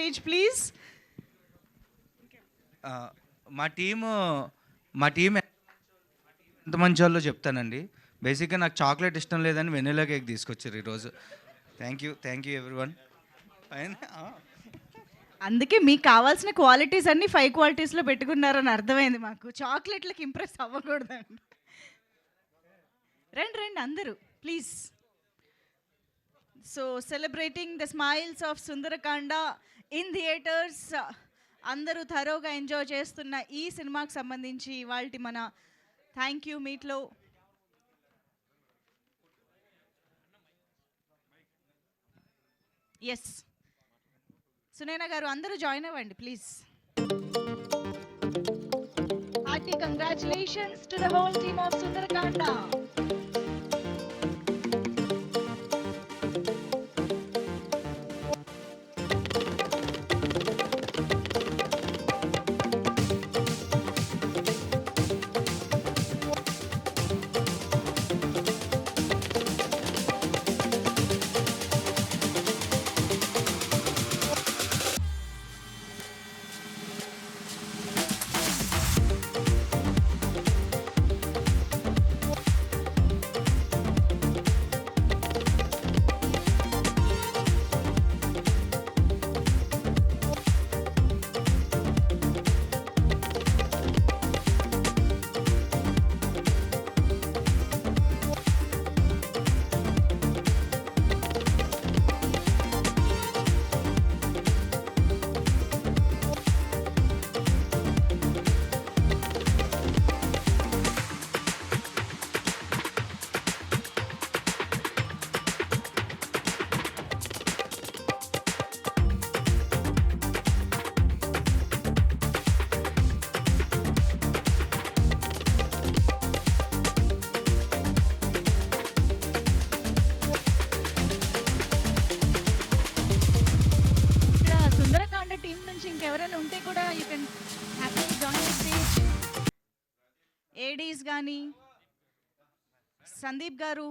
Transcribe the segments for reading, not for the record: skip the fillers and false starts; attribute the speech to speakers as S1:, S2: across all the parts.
S1: stage, please.
S2: మా team ఎంత మంచి వాళ్ళో చెప్తానండి. బేసిక్గా నాకు చాక్లెట్ ఇష్టం లేదని వెనిలా కేక్ తీసుకొచ్చారు ఈరోజు. Thank you everyone.
S1: అందుకే మీకు కావాల్సిన క్వాలిటీస్ అన్ని 5 క్వాలిటీస్లో పెట్టుకున్నారని అర్థమైంది మాకు. చాక్లెట్లకి ఇంప్రెస్ అవ్వకూడదండి. రండి అందరూ please. So celebrating the smiles of Sundarakanda in theatres. అందరూ థరోగా ఎంజాయ్ చేస్తున్న ఈ సినిమాకి సంబంధించి ఇవాల్టి మన థ్యాంక్ యూ మీట్లో ఎస్ సునైనా గారు అందరూ జాయిన్ అవ్వండి please. Hearty congratulations to the whole team of Sundarakanda. ఇంకెవరైనా ఉంటే కూడా you can happily join the stage. Aedes కానీ సందీప్ గారు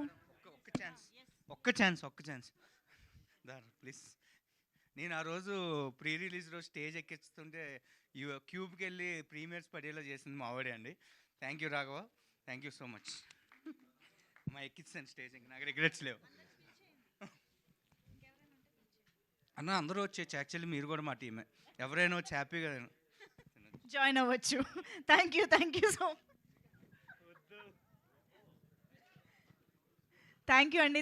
S2: ఒక్క ఛాన్స్ ప్లీజ్. నేను ఆ రోజు ప్రీ రిలీజ్ రోజు స్టేజ్ ఎక్కిస్తుంటే క్యూబ్కి వెళ్ళి ప్రీమియర్స్ పడేలా చేసింది మా ఆవిడే అండి. Thank you Raghava, thank you so much. మా ఎక్కించాను స్టేజ్, ఇంక నాకు రిగ్రెట్స్ లేవు అన్న. అందరూ వచ్చేచ్చు, యాక్చువల్లీ మీరు కూడా మా టీమే. ఎవరైనా వచ్చి హ్యాపీగా
S1: జాయిన్ అవ్వచ్చు. Thank you so thank you అండి.